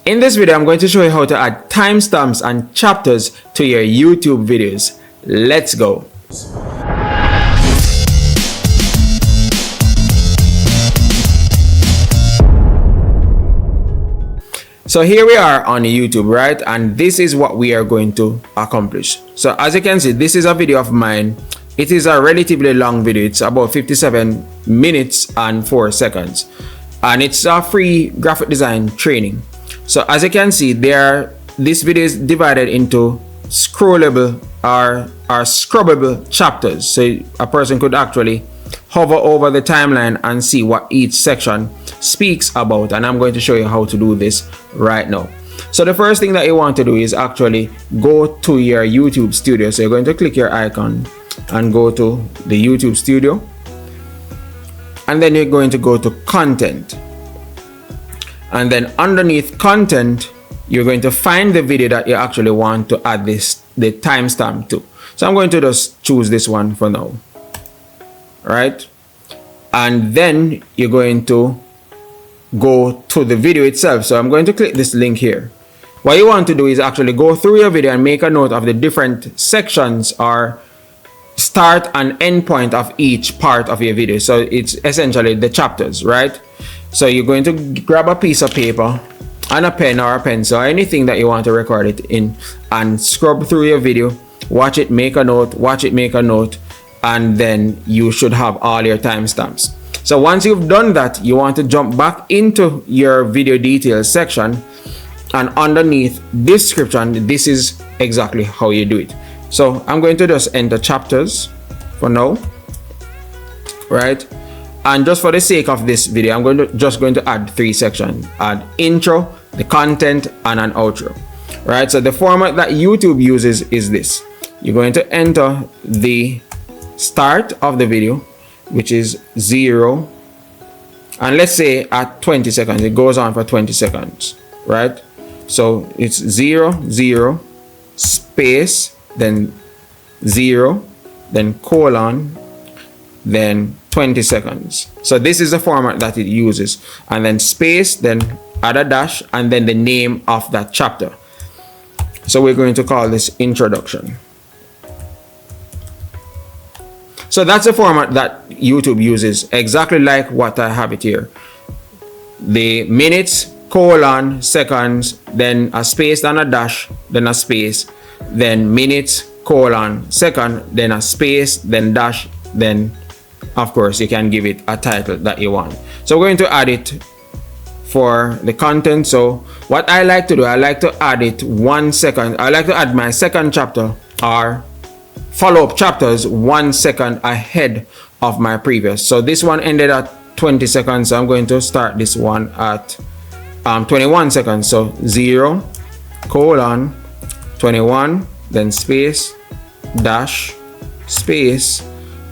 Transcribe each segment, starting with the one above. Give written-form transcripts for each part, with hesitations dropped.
In this video, I'm going to show you how to add timestamps and chapters to your YouTube videos. Let's go. So here we are on YouTube, right? And this is what we are going to accomplish. So as you can see, this is a video of mine. It is a relatively long video. It's about 57 minutes and 4 seconds. And it's a free graphic design training. So as you can see, this video is divided into scrollable or scrubbable chapters. So a person could actually hover over the timeline and see what each section speaks about. And I'm going to show you how to do this right now. So the first thing that you want to do is actually go to your YouTube studio. So you're going to click your icon and go to the YouTube studio. And then you're going to go to content. And then underneath content, you're going to find the video that you actually want to add the timestamp to. So I'm going to just choose this one for now. Right? And then you're going to go to the video itself. So I'm going to click this link here. What you want to do is actually go through your video and make a note of the different sections or start and end point of each part of your video. So it's essentially the chapters, right? So you're going to grab a piece of paper and a pen or a pencil or anything that you want to record it in and scrub through your video, watch it, make a note, watch it, make a note, and then you should have all your timestamps. So once you've done that, you want to jump back into your video details section, and underneath description, this is exactly how you do it. So I'm going to just enter chapters for now, right? And just for the sake of this video, I'm just going to add 3 sections: add intro, the content, and an outro, right? So the format that YouTube uses is this. You're going to enter the start of the video, which is 0, and let's say at 20 seconds, it goes on for 20 seconds, right? So it's 0, 0, space, then 0, then colon, then 20 seconds. So this is the format that it uses, and then space, then add a dash, and then the name of that chapter. So we're going to call this introduction. So that's the format that YouTube uses, exactly like what I have it here. The minutes, colon, seconds, then a space, then a dash, then a space, then minutes, colon, second, then a space, then dash, then of course you can give it a title that you want. So we're going to add it for the content. So what I like to do, I like to add it 1 second. I like to add my second chapter or follow-up chapters 1 second ahead of my previous. So this one ended at 20 seconds. So I'm going to start this one at 21 seconds. So 0, colon, 21, then space, dash, space,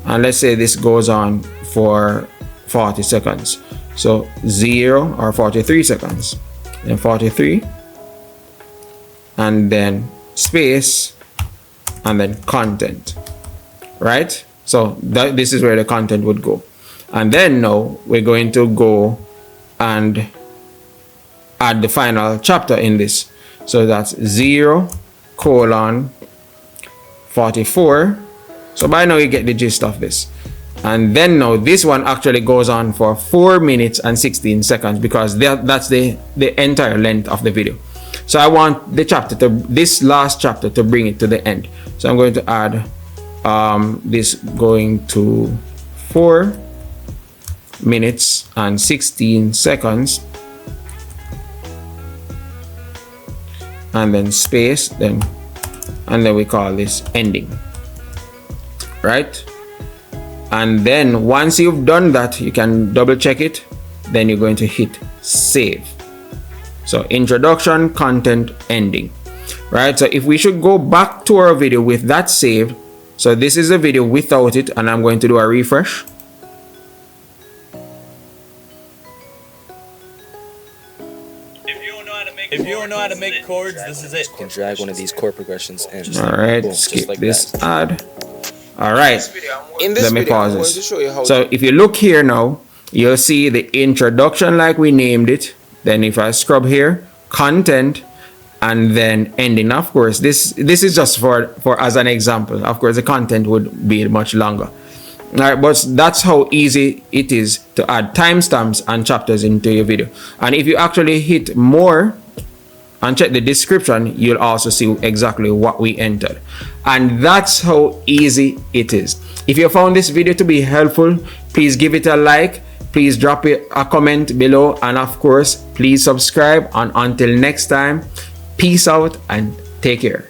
and let's say this goes on for 40 seconds. So 0 or 43 seconds, then 43, and then space, and then content, right? So this is where the content would go. And then now we're going to go and add the final chapter in this. So that's 0, colon, 44. So by now you get the gist of this. And then now this one actually goes on for 4 minutes and 16 seconds because that's the entire length of the video. So I want the chapter this last chapter to bring it to the end. So I'm going to add this going to 4 minutes and 16 seconds. And then space, and then we call this ending, right? And then once you've done that, you can double check it, then you're going to hit save. So introduction, content, ending, right? So if we should go back to our video with that saved, so this is a video without it, and I'm going to do a refresh. If you don't know how to make chords, this is it. You can drag one of these chord progressions in. Alright, skip like this ad. Alright, let me pause this. So if you look here now, you'll see the introduction like we named it. Then if I scrub here, content, and then ending. Of course, this is just for as an example. Of course, the content would be much longer. All right, but that's how easy it is to add timestamps and chapters into your video. And if you actually hit more and check the description, you'll also see exactly what we entered. And that's how easy it is. If you found this video to be helpful, please give it a like, please drop a comment below, and of course, please subscribe. And until next time, peace out and take care.